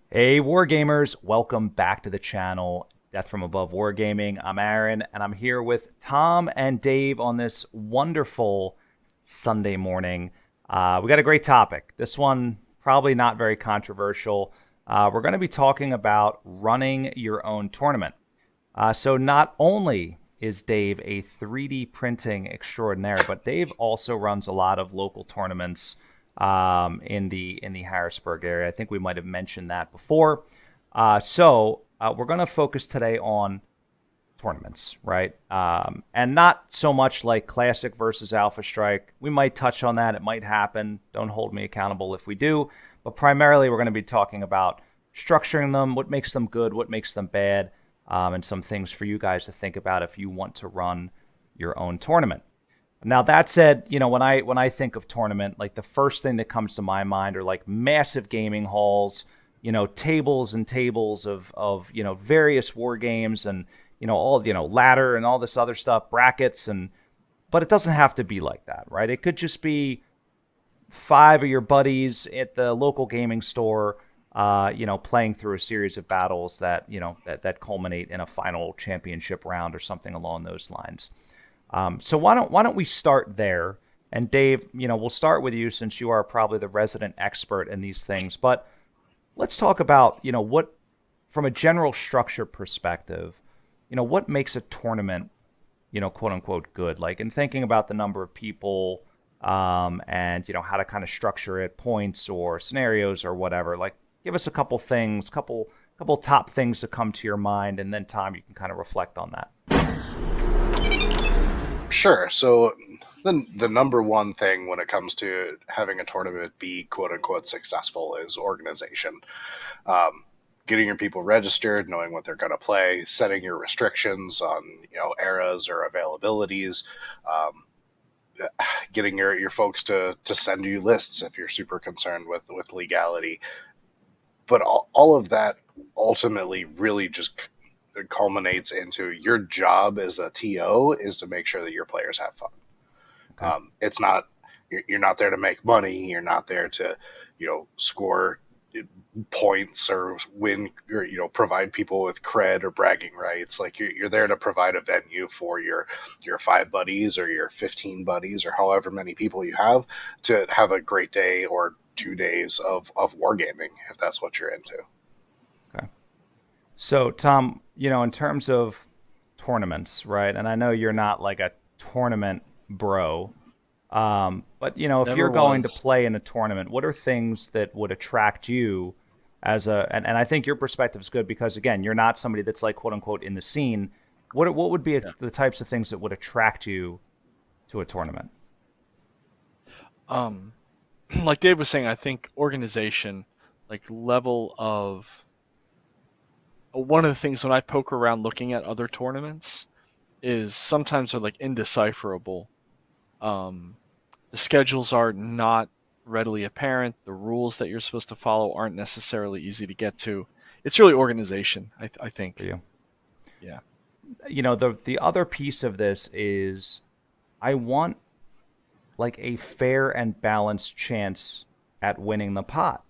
Hey, Wargamers, welcome back to the channel, Death from Above Wargaming. I'm Aaron, and I'm here with Tom and Dave on this wonderful Sunday morning. We got a great topic. This one, probably not very controversial. We're going to be talking about running your own tournament. So not only is Dave a 3D printing extraordinaire, but Dave also runs a lot of local tournaments in the Harrisburg area. I think we might have mentioned that before. So we're going to focus today on tournaments, right? And not so much like Classic versus Alpha Strike. We might touch on that. It might happen. Don't hold me accountable if we do. But primarily, we're going to be talking about structuring them, what makes them good, what makes them bad, and some things for you guys to think about if you want to run your own tournament. Now that said, when I think of tournament, like the first thing that comes to my mind are like massive gaming halls, tables and tables of various war games and all ladder and all this other stuff, brackets, and but it doesn't have to be like that, right? It could just be five of your buddies at the local gaming store, playing through a series of battles that culminate in a final championship round or something along those lines. So why don't we start there? And Dave, we'll start with you since you are probably the resident expert in these things. But let's talk about, what, from a general structure perspective, what makes a tournament, quote unquote, good? Like in thinking about the number of people, and how to kind of structure it, points or scenarios or whatever. Like, give us a couple things, couple top things that come to your mind, and then Tom, you can kind of reflect on that. Sure. So the number one thing when it comes to having a tournament be quote unquote successful is organization. Getting your people registered, knowing what they're going to play, setting your restrictions on eras or availabilities, um, getting your folks to send you lists if you're super concerned with legality. But all of that ultimately really just culminates into your job as a TO is to make sure that your players have fun. Okay. It's not you're not there to make money. You're not there to score points or win or provide people with cred or bragging rights. Like you're there to provide a venue for your five buddies or your 15 buddies or however many people you have to have a great day or 2 days of wargaming if that's what you're into. Okay. So, Tom, in terms of tournaments, right? And I know you're not like a tournament bro, but if you're Never going to was. play in a tournament, what are things that would attract you and I think your perspective is good because again, you're not somebody that's like quote unquote in the scene. What would be Yeah. the types of things that would attract you to a tournament? Um, like Dave was saying, I think organization, like level of one of the things when I poke around looking at other tournaments is sometimes they're like indecipherable. Um, the schedules are not readily apparent. The rules that you're supposed to follow aren't necessarily easy to get to. It's really organization, I For think. you? Yeah. The other piece of this is I want like a fair and balanced chance at winning the pot.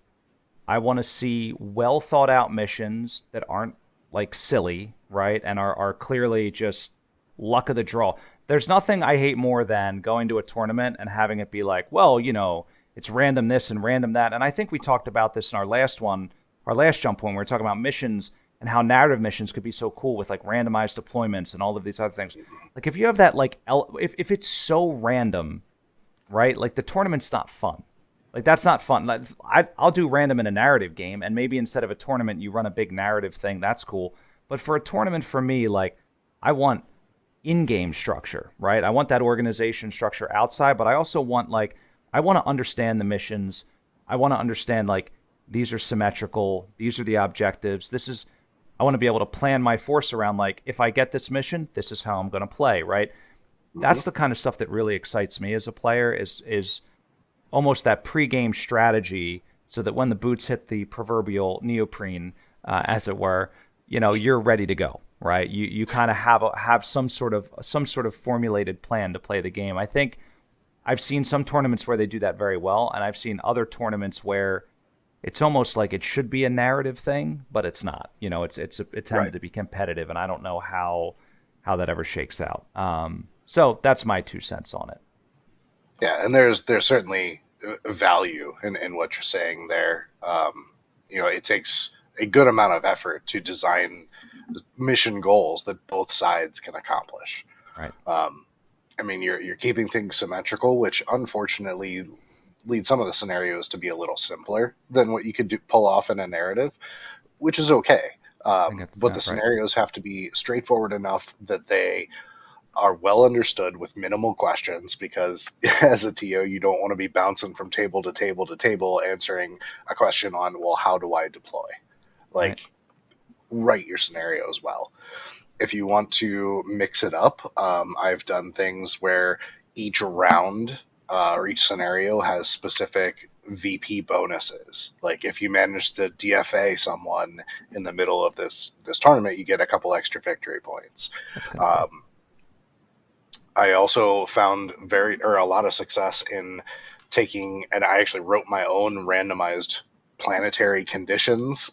I want to see well thought out missions that aren't like silly, right? And are clearly just luck of the draw. There's nothing I hate more than going to a tournament and having it be like, well, it's random this and random that. And I think we talked about this in our last jump point. We were talking about missions and how narrative missions could be so cool with like randomized deployments and all of these other things. Like if you have that, like, if it's so random, right? Like the tournament's not fun. Like that's not fun. Like, I'll do random in a narrative game, and maybe instead of a tournament, you run a big narrative thing. That's cool. But for a tournament, for me, like I want in-game structure, right? I want that organization structure outside, but I also want like I want to understand the missions. I want to understand like these are symmetrical. These are the objectives. This is I want to be able to plan my force around like if I get this mission, this is how I'm going to play, right? Mm-hmm. That's the kind of stuff that really excites me as a player is almost that pre-game strategy so that when the boots hit the proverbial neoprene, as it were, you're ready to go, right? You kind of have some sort of formulated plan to play the game. I think I've seen some tournaments where they do that very well, and I've seen other tournaments where it's almost like it should be a narrative thing, but it's not. It's intended Right. to be competitive, and I don't know how that ever shakes out. So that's my 2 cents on it. Yeah, and there's certainly a value in what you're saying there. It takes a good amount of effort to design mission goals that both sides can accomplish. Right. I mean, you're keeping things symmetrical, which unfortunately leads some of the scenarios to be a little simpler than what you could pull off in a narrative, which is okay. I think that's But the right. scenarios have to be straightforward enough that they are well understood with minimal questions, because as a TO, you don't want to be bouncing from table to table to table answering a question on, well, how do I deploy? Like, write your scenarios well. If you want to mix it up, I've done things where each round or each scenario has specific VP bonuses. Like if you manage to DFA someone in the middle of this tournament, you get a couple extra victory points. That's kind of cool. I also found a lot of success in taking, and I actually wrote my own randomized planetary conditions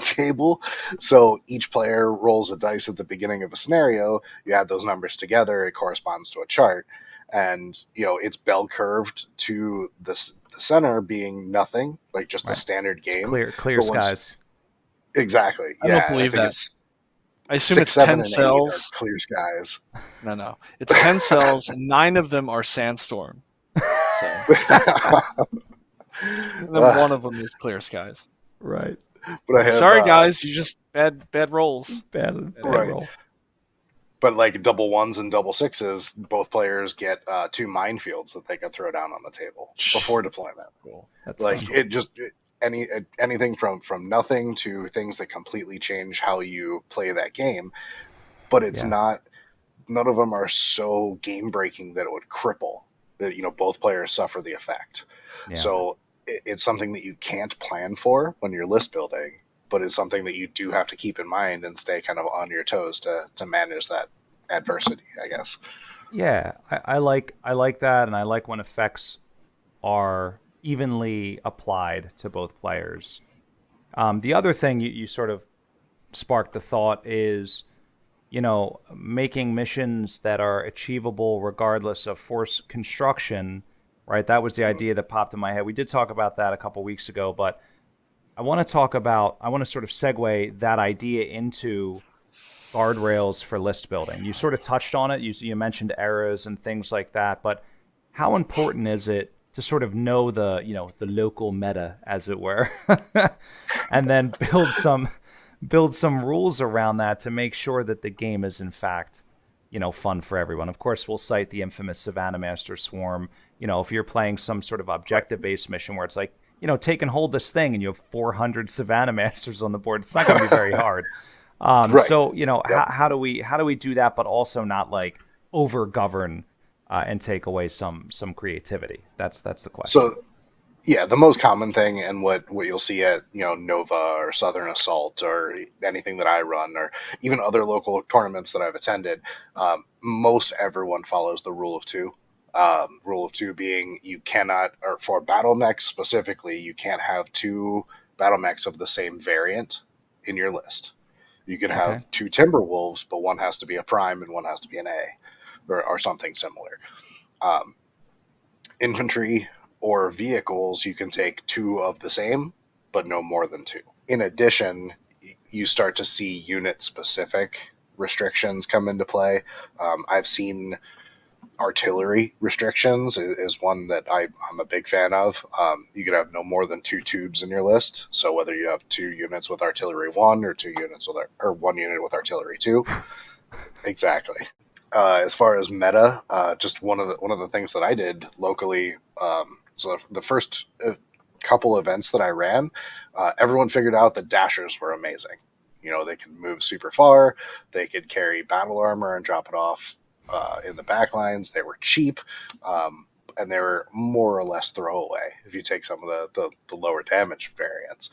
table. So each player rolls a dice at the beginning of a scenario. You add those numbers together, it corresponds to a chart, and it's bell curved to the center being nothing, like just a standard It's game. clear skies. Exactly. I don't believe that. I assume 6, it's 7, 10 and 8 cells. are clear skies. No. It's 10 cells, and 9 of them are sandstorm. So. And then one of them is clear skies. Right. But I have, sorry, guys, you just bad rolls. Bad right. roll. But like double ones and double sixes, both players get 2 minefields that they can throw down on the table before deployment. Cool. That's like fun. Anything from nothing to things that completely change how you play that game. But it's not. None of them are so game breaking that it would cripple. That both players suffer the effect. Yeah. So it's something that you can't plan for when you're list building, but it's something that you do have to keep in mind and stay kind of on your toes to manage that adversity, I guess. Yeah, I like that, and I like when effects are evenly applied to both players. The other thing you sort of sparked the thought is, making missions that are achievable regardless of force construction, right? That was the idea that popped in my head. We did talk about that a couple weeks ago, but I want to sort of segue that idea into guardrails for list building. You sort of touched on it. You mentioned eras and things like that, but how important is it to sort of know the local meta, as it were, and then build some rules around that to make sure that the game is in fact fun for everyone. Of course, we'll cite the infamous Savannah Master Swarm. If you're playing some sort of objective-based mission where it's like, take and hold this thing and you have 400 Savannah Masters on the board, it's not going to be very hard. Right. So, how do we do that, but also not like over govern and take away some creativity? That's the question. So, yeah, the most common thing, and what you'll see at Nova or Southern Assault or anything that I run, or even other local tournaments that I've attended, most everyone follows the rule of 2. Rule of 2 being you cannot, or for battle mechs specifically, you can't have 2 battle mechs of the same variant in your list. You could have 2 Timberwolves, but one has to be a prime and one has to be an A, or something similar. Infantry or vehicles, you can take 2 of the same, but no more than 2. In addition, you start to see unit-specific restrictions come into play. I've seen artillery restrictions is one that I'm a big fan of. You could have no more than 2 tubes in your list. So whether you have 2 units with artillery 1 or 2 units with or 1 unit with artillery 2, exactly. As far as meta, just one of the things that I did locally. So the first couple events that I ran, everyone figured out that dashers were amazing. They could move super far. They could carry battle armor and drop it off in the back lines. They were cheap, and they were more or less throwaway if you take some of the lower damage variants.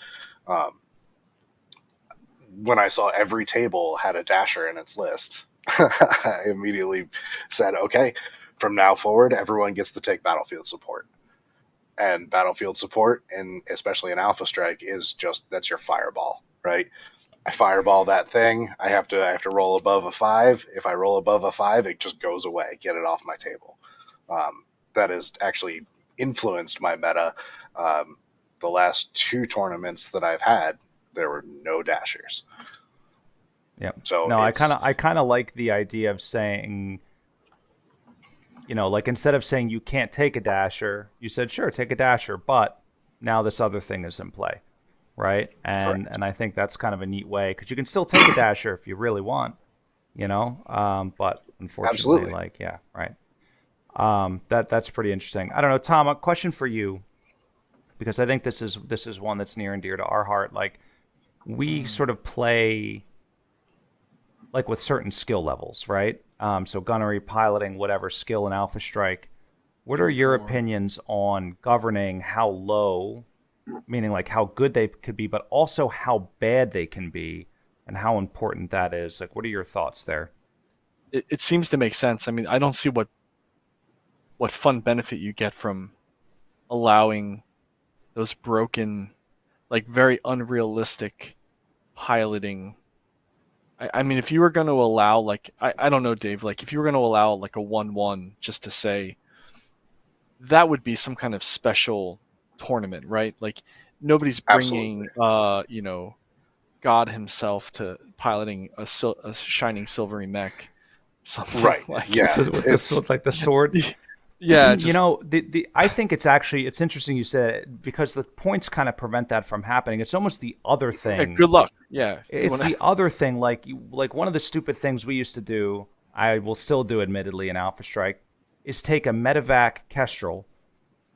When I saw every table had a dasher in its list, I immediately said, okay, from now forward, everyone gets to take battlefield support. And battlefield support, and especially in Alpha Strike, is just that's your fireball, right? I fireball that thing. I have to roll above a 5. If I roll above a 5, it just goes away. Get it off my table. That has actually influenced my meta. The last 2 tournaments that I've had, there were no dashers. Yeah. So no, I kind of like the idea of saying, like instead of saying you can't take a dasher, you said sure, take a dasher, but now this other thing is in play, right? And I think that's kind of a neat way, because you can still take a dasher if you really want, but unfortunately, Absolutely. right. That's pretty interesting. I don't know, Tom, a question for you, because I think this is one that's near and dear to our heart. Like, we sort of play like with certain skill levels, right? So gunnery, piloting, whatever skill in Alpha Strike. What are your opinions on governing how low, meaning like how good they could be, but also how bad they can be, and how important that is? Like, what are your thoughts there? It seems to make sense. I mean, I don't see what fun benefit you get from allowing those broken, like very unrealistic piloting. I mean, if you were going to allow, like, I don't know, Dave, like if you were going to allow like a 1-1 just to say, that would be some kind of special tournament, right? Like, nobody's bringing, God himself to piloting a shining silvery mech. Something Right. like Yeah. With like the sword. Yeah, I think it's interesting you said it, because the points kind of prevent that from happening. It's almost the other thing. Yeah, good luck. Yeah, it's the other thing. Like one of the stupid things we used to do, I will still do, admittedly, in Alpha Strike, is take a medevac Kestrel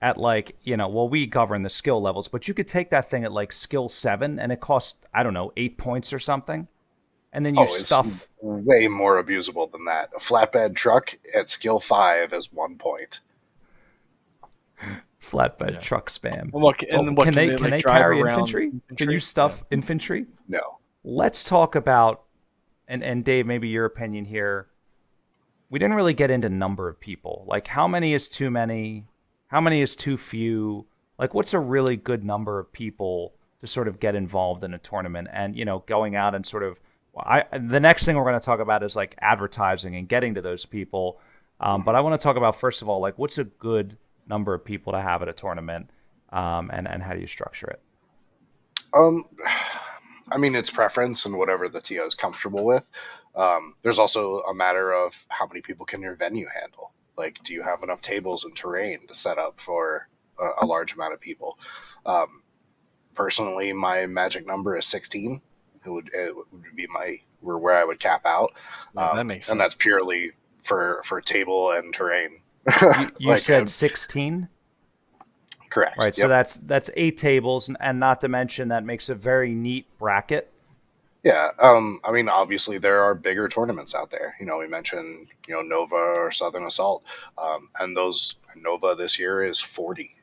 at we govern the skill levels, but you could take that thing at like skill 7, and it costs, I don't know, 8 points or something. And then you stuff. It's way more abusable than that. A flatbed truck at skill 5 is 1 point. Flatbed truck spam. Can they carry infantry? Can you stuff infantry? No. Let's talk about, and Dave, maybe your opinion here. We didn't really get into number of people. Like, how many is too many? How many is too few? Like, what's a really good number of people to sort of get involved in a tournament? And, going out and sort of, the next thing we're going to talk about is like advertising and getting to those people. But I want to talk about, first of all, like, what's a good number of people to have at a tournament, and how do you structure it? I mean, it's preference and whatever the TO is comfortable with. There's also a matter of how many people can your venue handle. Like, do you have enough tables and terrain to set up for a large amount of people? Personally, my magic number is 16. It would be where I would cap out. That makes sense. And that's purely for table and terrain. You said 16? Correct. Right, so that's 8 tables, and not to mention that makes a very neat bracket. Yeah, I mean, obviously there are bigger tournaments out there. We mentioned, Nova or Southern Assault, and those Nova this year is 40.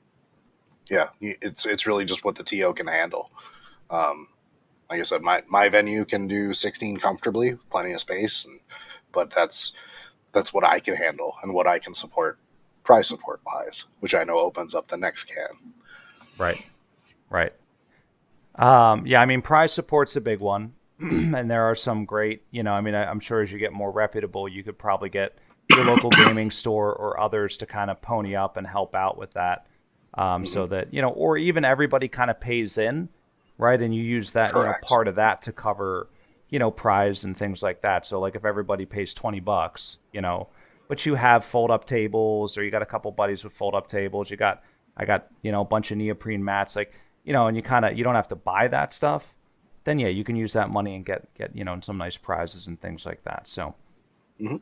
Yeah, it's really just what the TO can handle. Like I said, my venue can do 16 comfortably, plenty of space, but that's what I can handle and what I can support, prize support wise, which I know opens up the next can. Right. Yeah, I mean, prize support's a big one, and there are some great, I'm sure as you get more reputable, you could probably get your local gaming store or others to kind of pony up and help out with that, so that, or even everybody kind of pays in, right? And you use that, part of that to cover, prize and things like that. So like if everybody pays $20, but you have fold-up tables, or you got a couple buddies with fold-up tables, I got a bunch of neoprene mats, like, and you don't have to buy that stuff, then yeah, you can use that money and get some nice prizes and things like that. So and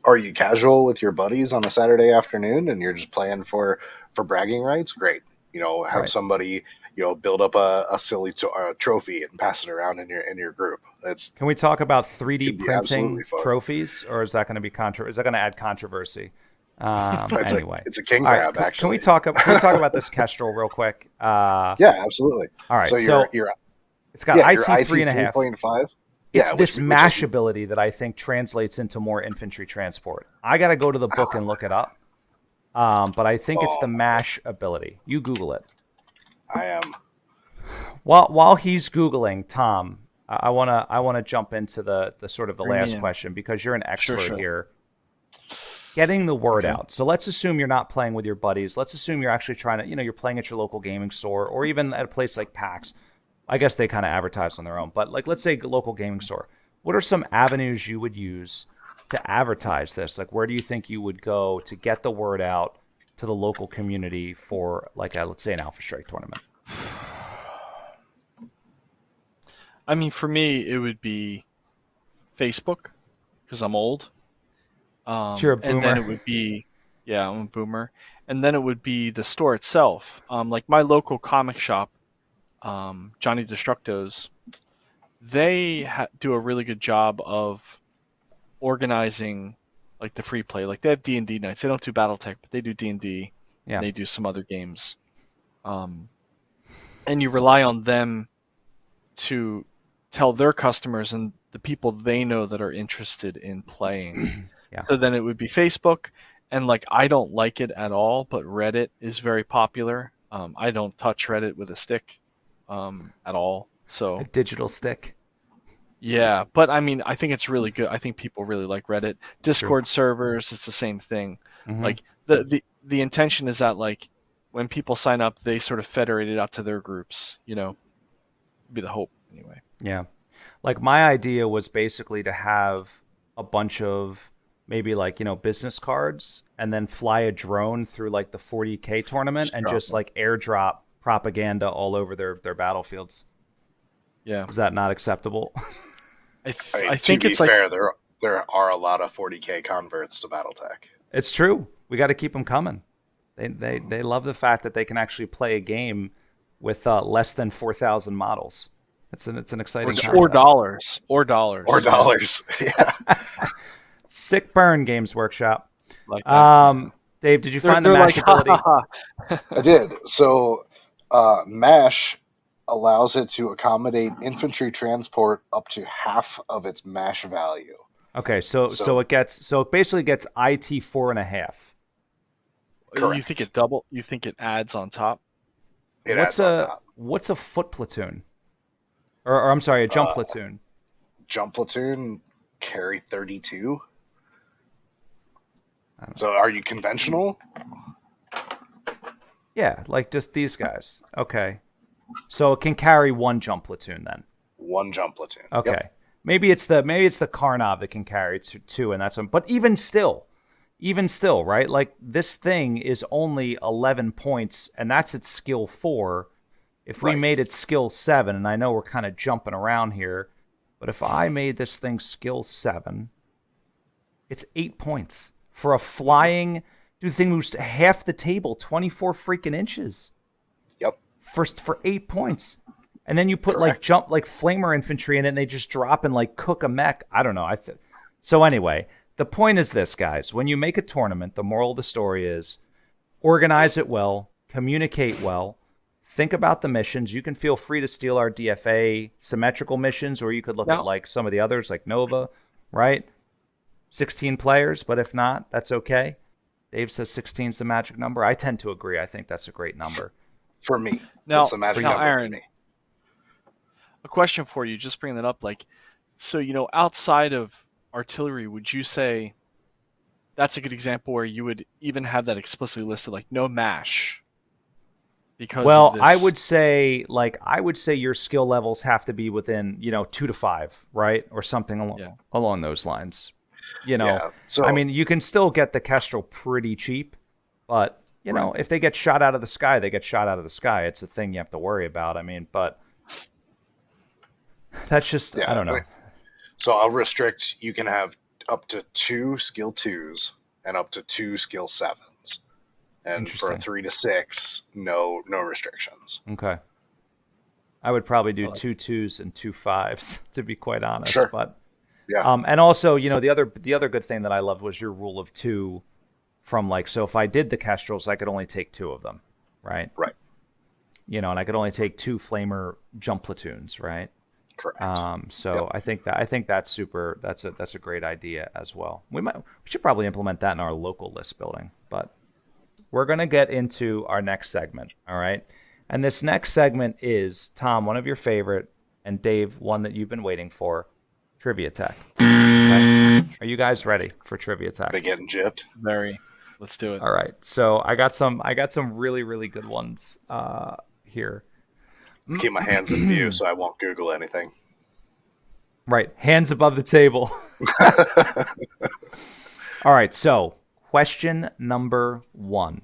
are you casual with your buddies on a Saturday afternoon and you're just playing for bragging rights? Great. Have somebody build up a silly trophy and pass it around in your group. Can we talk about 3D printing trophies, or is that going to be is that going to add controversy? Anyway, it's a king grab. Actually, can we talk about this Kestrel real quick? Yeah, absolutely. All right, so it's got IT 3.5. 3.5. It's this mash ability that I think translates into more infantry transport. I got to go to the book and look it up. but I think it's the Oh, mash ability. You Google it. I am. While he's Googling, Tom, I wanna jump into the sort of the Bring me last in. question because you're an Sure, expert sure. here. Getting the word Okay. out. So let's assume you're not playing with your buddies. Let's assume you're actually trying to, you're playing at your local gaming store or even at a place like PAX. I guess they kind of advertise on their own, but like let's say a local gaming store. What are some avenues you would use to advertise this? Like where do you think you would go to get the word out to the local community for like let's say an Alpha Strike tournament? I mean, for me, it would be Facebook because I'm old. You're a And then it boomer. would be, yeah, I'm a boomer. And then it would be the store itself. Like my local comic shop, Johnny Destructo's, they do a really good job of organizing like the free play. Like they have D&D nights. They don't do BattleTech, but they do D&D. Yeah. And they do some other games. Um, and you rely on them to tell their customers and the people they know that are interested in playing. Yeah. So then it would be Facebook, and like I don't like it at all, but Reddit is very popular. I don't touch Reddit with a stick at all. So A digital stick. yeah, but I mean, I think it's really good. I think people really like Reddit. True. Discord servers, it's the same thing. Mm-hmm. Like the intention is that like when people sign up, they sort of federate it out to their groups. Be the hope anyway. Yeah. Like my idea was basically to have a bunch of maybe like, business cards and then fly a drone through like the 40K tournament and just like airdrop propaganda all over their battlefields. Yeah. Is that not acceptable? I To think be it's like fair, there are a lot of 40K converts to BattleTech. It's true. We got to keep them coming. They love the fact that they can actually play a game with less than 4,000 models. It's an exciting concept. or dollars. Yeah. Sick burn, Games Workshop. Like that. Dave, did you find the They're mash like, ability? I did. So, MASH allows it to accommodate infantry transport up to half of its MASH value. Okay, so it basically gets IT 4.5. Correct. You think it double? You think it adds on top? It adds on top. What's a foot platoon? Or I'm sorry, a jump platoon. Jump platoon carry 32. So are you conventional? Yeah, like just these guys. Okay. So it can carry one jump platoon then. One jump platoon. Okay. Yep. Maybe it's the Karnov that can carry two, and that's one. But even still, right? Like this thing is only 11 points, and that's its skill 4. If we made it skill 7, and I know we're kind of jumping around here, but if I made this thing skill 7, it's 8 points for a flying. Dude, the thing moves half the table, 24 freaking inches. Yep. First for 8 points. And then you put Correct. like flamer infantry in it and they just drop and like cook a mech. I don't know. So anyway, the point is this, guys. When you make a tournament, the moral of the story is organize it well, communicate well, think about the missions. You can feel free to steal our DFA symmetrical missions, or you could look at like some of the others like Nova, right? 16 players, but if not, that's okay. Dave says 16 is the magic number. I tend to agree. I think that's a great number. For me. Now, It's a magic number Aaron, for me. a question for you. Just bringing that up, like, so outside of artillery, would you say that's a good example where you would even have that explicitly listed, like no mash? Because of this... I would say your skill levels have to be within 2 to 5, right, or something along those lines. So, I mean, you can still get the Kestrel pretty cheap, but if they get shot out of the sky, they get shot out of the sky. It's a thing you have to worry about. I mean, but that's just I don't know. So I'll restrict. You can have up to 2 skill 2s and up to 2 skill 7s. And for a 3 to 6, no restrictions. Okay. I would probably do 2 2s and 2 5s, to be quite honest. Sure. But yeah. And also, the other good thing that I loved was your rule of 2. From so if I did the Kestrels, I could only take 2 of them, right? Right. And I could only take 2 flamer jump platoons, right? Correct. So yep. I think that's super. That's a great idea as well. We should probably implement that in our local list building, but we're going to get into our next segment, all right? And this next segment is, Tom, one of your favorite, and Dave, one that you've been waiting for, TriviaTech. Okay? Are you guys ready for TriviaTech? They getting gypped. Very. Let's do it. All right. So I got some really, really good ones here. Keep my hands in view so I won't Google anything. Right. Hands above the table. All right. So question number 1.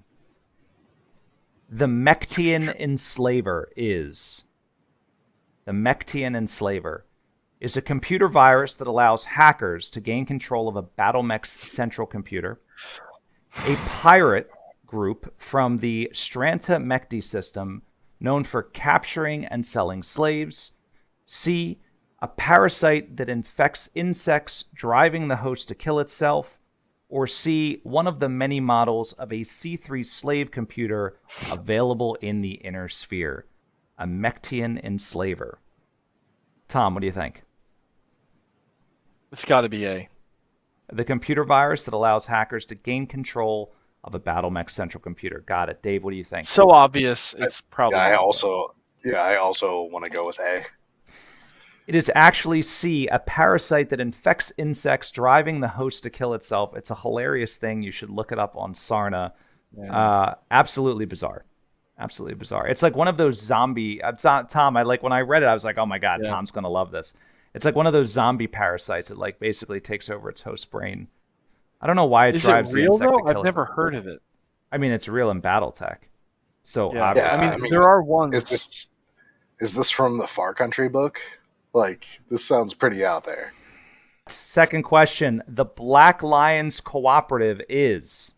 The Mechtian Enslaver is a computer virus that allows hackers to gain control of a BattleMech's central computer. A pirate group from the Stranta Mechti system known for capturing and selling slaves. C, a parasite that infects insects, driving the host to kill itself. Or C, one of the many models of a C3 slave computer available in the inner sphere. A Mechtian Enslaver. Tom, what do you think? It's got to be A. The computer virus that allows hackers to gain control of a BattleMech central computer. Got it. Dave, what do you think? So obvious, it's probably. I also want to go with A. It is actually C, a parasite that infects insects, driving the host to kill itself. It's a hilarious thing. You should look it up on Sarna. Yeah. Absolutely bizarre. Absolutely bizarre. It's like one of those zombie... Tom, when I read it, I was like, oh my God, yeah. Tom's going to love this. It's like one of those zombie parasites that like basically takes over its host's brain. I don't know why it drives the insect to kill itself. I've never heard of it. I mean, it's real in BattleTech. So yeah. I mean, there are ones... Is this from the Far Country book? Like, this sounds pretty out there. Second question. The Black Lions Cooperative is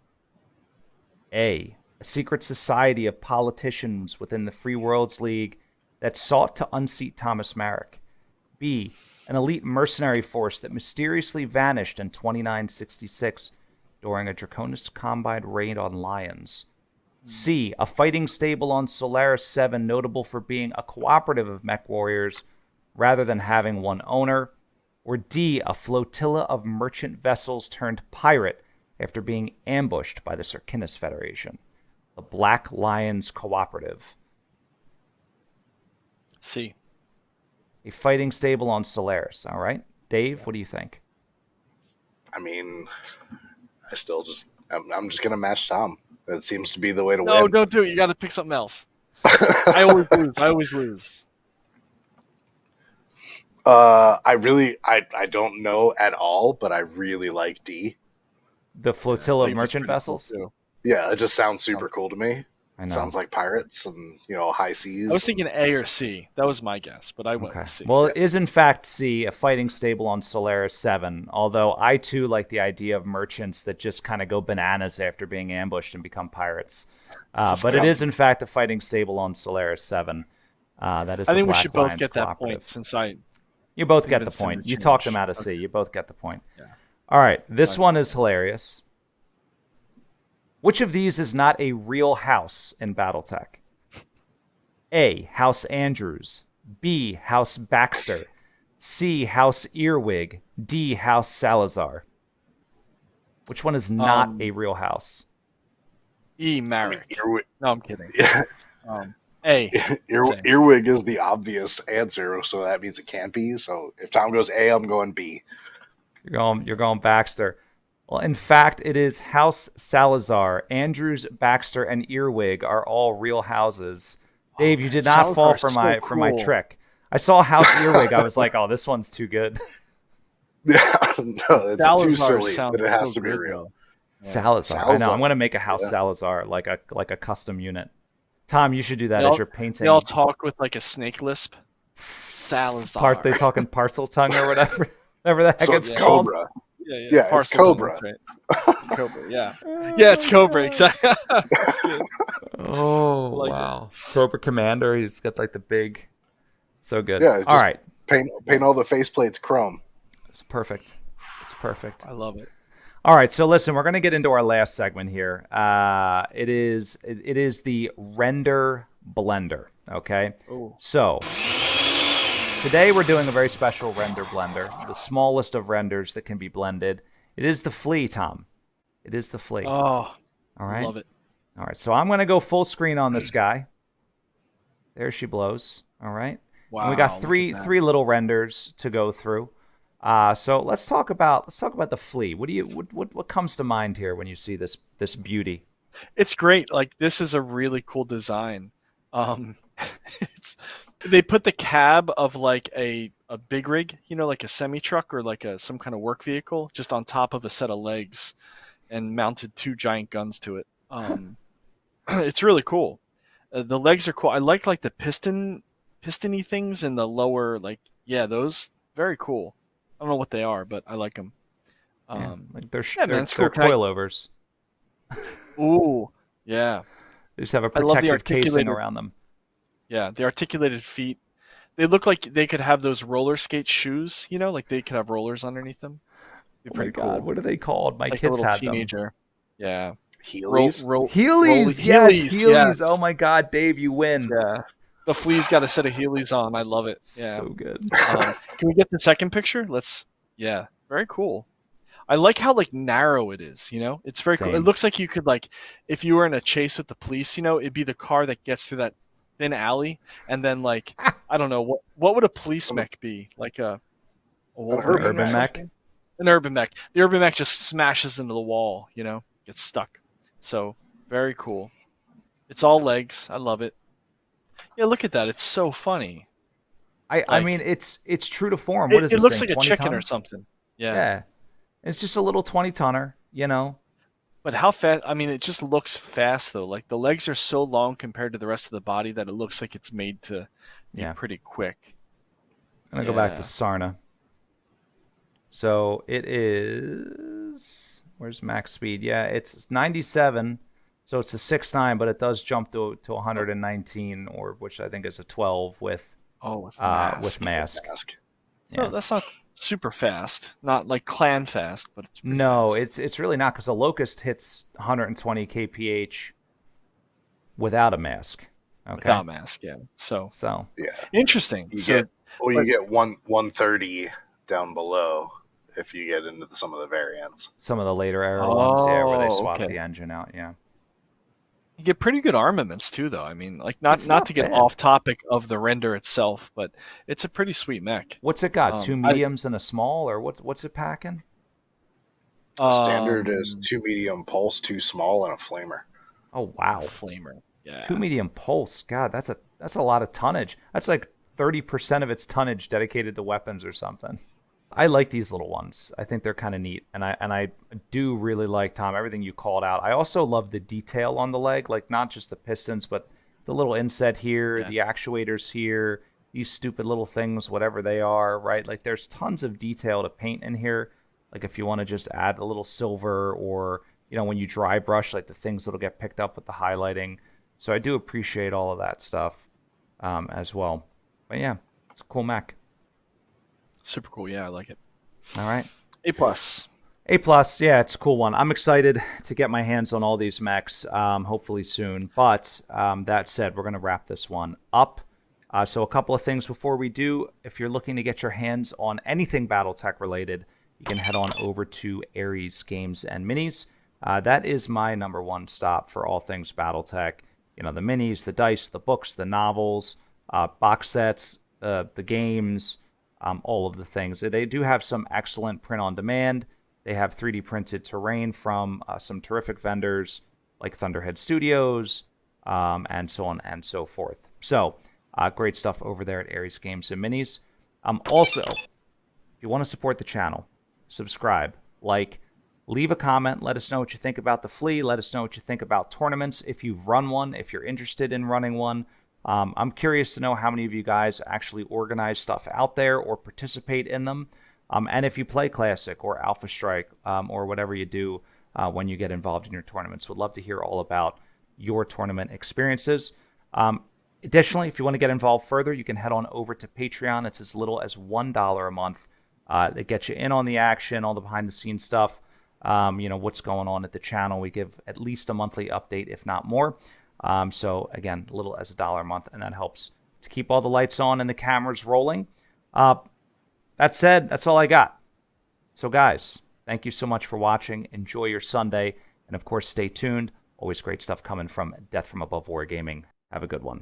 A, a secret society of politicians within the Free Worlds League that sought to unseat Thomas Merrick. B, an elite mercenary force that mysteriously vanished in 2966 during a Draconis Combine raid on Lions. C, a fighting stable on Solaris 7 notable for being a cooperative of mech warriors rather than having one owner. Or D, a flotilla of merchant vessels turned pirate after being ambushed by the Circinus Federation. The Black Lions Cooperative. C. A fighting stable on Solaris. All right. Dave, what do you think? I mean, I'm just going to match Tom. That seems to be the way to win. No, don't do it. You got to pick something else. I always lose. I don't know at all, but I really like D. The flotilla of merchant vessels? Cool. Yeah, it just sounds super cool to me. I know. Sounds like pirates and, high seas. I was thinking A or C. That was my guess, but I went with C. Well, it is in fact C, a fighting stable on Solaris 7, although I too like the idea of merchants that just kind of go bananas after being ambushed and become pirates. But it is in fact a fighting stable on Solaris 7. That is. I think we Black should both Lions get that Cooperative. point since I... You both get the point. You talked them out of C. You both get the point. Yeah. All right. This one is hilarious. Which of these is not a real house in BattleTech? A, House Andrews. B, House Baxter. C, House Earwig. D, House Salazar. Which one is not a real house? E, Marek. Earwig. No, I'm kidding. A. Earwig is the obvious answer, so that means it can't be. So if Tom goes A, I'm going B. You're going Baxter. Well, in fact, it is House Salazar. Andrews, Baxter, and Earwig are all real houses. Dave, you did not fall for my trick. I saw House Earwig. I was like, oh, this one's too good. Yeah, no, it's Salazar too silly, but it has to be real. Yeah. Salazar. I know. I'm going to make a House Salazar, like a custom unit. Tom, you should do that as you're painting. They all talk with like a snake lisp. Salazar. They talk in parcel tongue or whatever. Whatever the heck it's called. Cobra. Yeah, it's Cobra. Tongue, right. Cobra, yeah. Yeah, it's Cobra, exactly. That's good. Oh, wow. Cobra Commander, he's got like the big... So good. Yeah, all right. Paint all the faceplates chrome. It's perfect. It's perfect. I love it. All right, so listen, we're going to get into our last segment here. It is the render blender, okay? Ooh. So today we're doing a very special render blender, the smallest of renders that can be blended. It is the flea, Tom. It is the flea. Oh, all right. Love it. All right, so I'm going to go full screen on this guy. There she blows. All right. Wow. And we got look at that. three little renders to go through. So let's talk about the flea. What comes to mind here when you see this beauty? It's great. Like, this is a really cool design. Um, it's they put the cab of like a big rig, like a semi truck or like some kind of work vehicle, just on top of a set of legs, and mounted two giant guns to it. It's really cool. The legs are cool. I like the pistony things in the lower, like, yeah, those very cool. I don't know what they are, but I like them. Yeah, like they're Yeah, man, it's cool. coilovers. Ooh, yeah. They just have a I love the protective casing articulated. around them. Yeah, the articulated feet. They look like they could have those roller skate shoes. Like they could have rollers underneath them. Be Oh my pretty God, cool. what are they called? My It's like a kids little had them. teenager. Yeah. Heelys? Heelys, yes, Heelys. Oh my God, Dave, you win. Yeah. The flea's got a set of Heelys on. I love it. Yeah. So good. Can we get the second picture? Yeah, very cool. I like how like narrow it is. It's very cool. It Same. looks like you could, like, if you were in a chase with the police, it'd be the car that gets through that thin alley, and then, like, I don't know what would a police mech be, like a Wolverine urban or mech? something? An urban mech. The urban mech just smashes into the wall. Gets stuck. So very cool. It's all legs. I love it. Yeah, look at that. It's so funny. I mean, it's true to form. What is It this looks thing, like a 20 chicken or tons? something. Yeah. Yeah. It's just a little 20-tonner, But how fast? I mean, it just looks fast though. Like, the legs are so long compared to the rest of the body that it looks like it's made to be Yeah. pretty quick. I'm going to go back to Yeah. Sarna. So it is... Where's max speed? Yeah, it's 97. So it's a 6.9, but it does jump to 119, or which I think is a 12 with With with mask. Mask. So Yeah. that's not super fast. Not like clan fast, but it's pretty No, fast. it's really not, because a Locust hits 120 kph without a mask. Okay. Without mask, yeah. So So Yeah. interesting. You get 130 down below if you get into some of the variants. some of the later era ones, yeah, where they Oh, swap okay. the engine out, yeah. You get pretty good armaments too, though. I mean, like, It's not not to get bad. off topic of the render itself, but it's a pretty sweet mech. What's it got? Two I- mediums and a small, or what's it packing? The standard is Um, 2 medium pulse, 2 small, and a flamer. Oh wow. Flamer. Yeah. 2 medium pulse. God, that's a lot of tonnage. That's like 30% of its tonnage dedicated to weapons or something. I like these little ones. I think they're kind of neat, and I do really like, Tom, everything you called out. I also love the detail on the leg, like not just the pistons, but the little inset here, Yeah. the actuators here, these stupid little things, whatever they are, right? Like there's tons of detail to paint in here. Like if you want to just add a little silver, or when you dry brush, like the things that'll get picked up with the highlighting. So I do appreciate all of that stuff as well. But yeah, it's a cool mech. Super cool. Yeah, I like it. All right. A plus. A plus, yeah, it's a cool one. I'm excited to get my hands on all these mechs, hopefully soon. But that said, we're going to wrap this one up. So a couple of things before we do. If you're looking to get your hands on anything BattleTech related, you can head on over to Aries Games and Minis. That is my number one stop for all things BattleTech. The minis, the dice, the books, the novels, box sets, the games, all of the things. They do have some excellent print on demand. They have 3D printed terrain from some terrific vendors like Thunderhead Studios, and so on and so forth. So, great stuff over there at Aries Games and Minis. Also, if you want to support the channel, subscribe, like, leave a comment. Let us know what you think about the flea. Let us know what you think about tournaments. If you've run one, if you're interested in running one. I'm curious to know how many of you guys actually organize stuff out there or participate in them. And if you play Classic or Alpha Strike, or whatever you do when you get involved in your tournaments. Would love to hear all about your tournament experiences. Additionally, if you want to get involved further, you can head on over to Patreon. It's as little as $1 a month. That gets you in on the action, all the behind-the-scenes stuff. What's going on at the channel. We give at least a monthly update, if not more. So again, little as $1 a month, and that helps to keep all the lights on and the cameras rolling. That said, that's all I got. So guys, thank you so much for watching. Enjoy your Sunday, and of course, stay tuned. Always great stuff coming from Death from Above Wargaming. Have a good one.